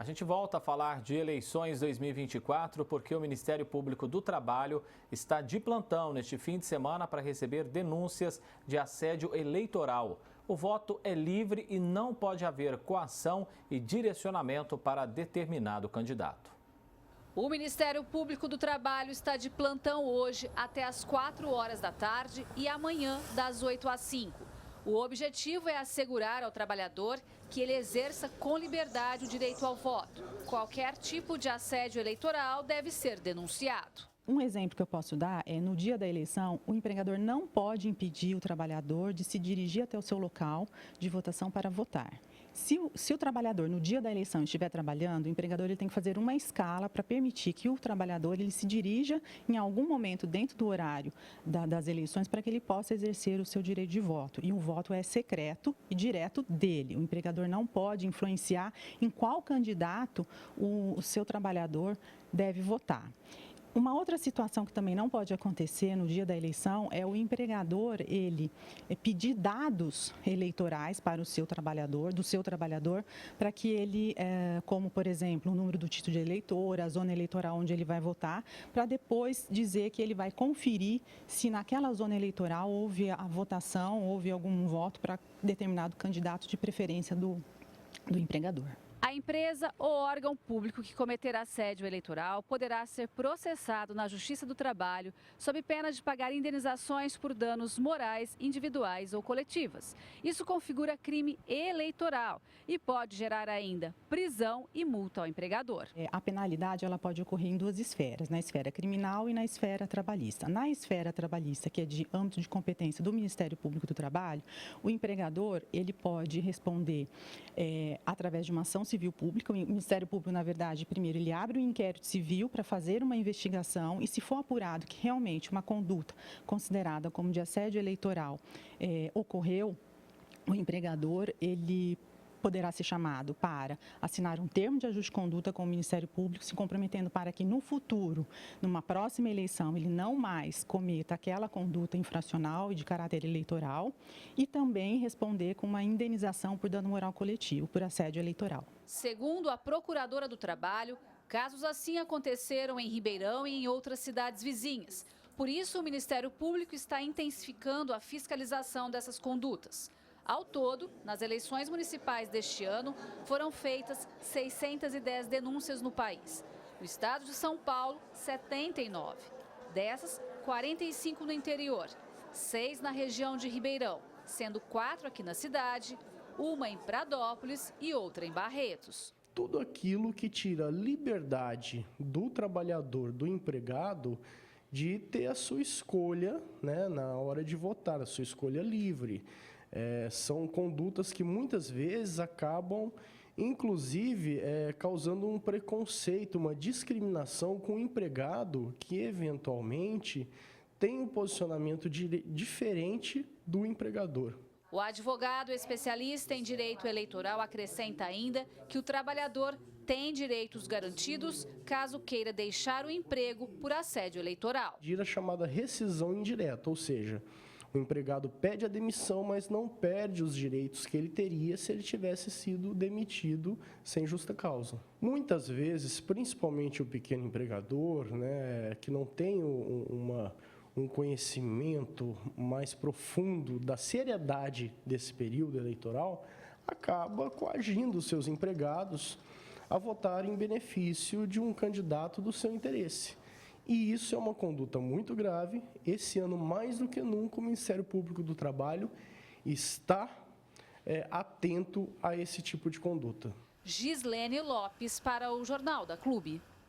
A gente volta a falar de eleições 2024 porque o Ministério Público do Trabalho está de plantão neste fim de semana para receber denúncias de assédio eleitoral. O voto é livre e não pode haver coação e direcionamento para determinado candidato. O Ministério Público do Trabalho está de plantão hoje até às 4 horas da tarde e amanhã das 8 às 5. O objetivo é assegurar ao trabalhador que ele exerça com liberdade o direito ao voto. Qualquer tipo de assédio eleitoral deve ser denunciado. Um exemplo que eu posso dar é, no dia da eleição, o empregador não pode impedir o trabalhador de se dirigir até o seu local de votação para votar. Se o trabalhador, no dia da eleição, estiver trabalhando, o empregador ele tem que fazer uma escala para permitir que o trabalhador ele se dirija em algum momento dentro do horário das eleições para que ele possa exercer o seu direito de voto. E o voto é secreto e direto dele. O empregador não pode influenciar em qual candidato o seu trabalhador deve votar. Uma outra situação que também não pode acontecer no dia da eleição é o empregador, ele pedir dados eleitorais para o seu trabalhador, para que ele, como por exemplo, o número do título de eleitor, a zona eleitoral onde ele vai votar, para depois dizer que ele vai conferir se naquela zona eleitoral houve a votação, houve algum voto para determinado candidato de preferência do empregador. A empresa ou órgão público que cometer assédio eleitoral poderá ser processado na Justiça do Trabalho sob pena de pagar indenizações por danos morais, individuais ou coletivas. Isso configura crime eleitoral e pode gerar ainda prisão e multa ao empregador. A penalidade ela pode ocorrer em duas esferas, na esfera criminal e na esfera trabalhista. Na esfera trabalhista, que é de âmbito de competência do Ministério Público do Trabalho, o empregador ele pode responder através de uma ação civil pública. O Ministério Público, na verdade, primeiro ele abre um inquérito civil para fazer uma investigação e, se for apurado que realmente uma conduta considerada como de assédio eleitoral ocorreu, o empregador ele poderá ser chamado para assinar um termo de ajuste de conduta com o Ministério Público, se comprometendo para que no futuro, numa próxima eleição, ele não mais cometa aquela conduta infracional e de caráter eleitoral e também responder com uma indenização por dano moral coletivo, por assédio eleitoral. Segundo a Procuradora do Trabalho, casos assim aconteceram em Ribeirão e em outras cidades vizinhas. Por isso, o Ministério Público está intensificando a fiscalização dessas condutas. Ao todo, nas eleições municipais deste ano, foram feitas 610 denúncias no país. No estado de São Paulo, 79. Dessas, 45 no interior, 6 na região de Ribeirão, sendo 4 aqui na cidade, uma em Pradópolis e outra em Barretos. Tudo aquilo que tira a liberdade do trabalhador, do empregado, de ter a sua escolha, né, na hora de votar, a sua escolha livre. São condutas que muitas vezes acabam, inclusive, causando um preconceito, uma discriminação com o empregado que, eventualmente, tem um posicionamento diferente do empregador. O advogado especialista em direito eleitoral acrescenta ainda que o trabalhador tem direitos garantidos caso queira deixar o emprego por assédio eleitoral. A chamada rescisão indireta, ou seja, o empregado pede a demissão, mas não perde os direitos que ele teria se ele tivesse sido demitido sem justa causa. Muitas vezes, principalmente o pequeno empregador, né, que não tem um conhecimento mais profundo da seriedade desse período eleitoral, acaba coagindo os seus empregados a votar em benefício de um candidato do seu interesse. E isso é uma conduta muito grave. Esse ano, mais do que nunca, o Ministério Público do Trabalho está atento a esse tipo de conduta. Gislene Lopes para o Jornal da Clube.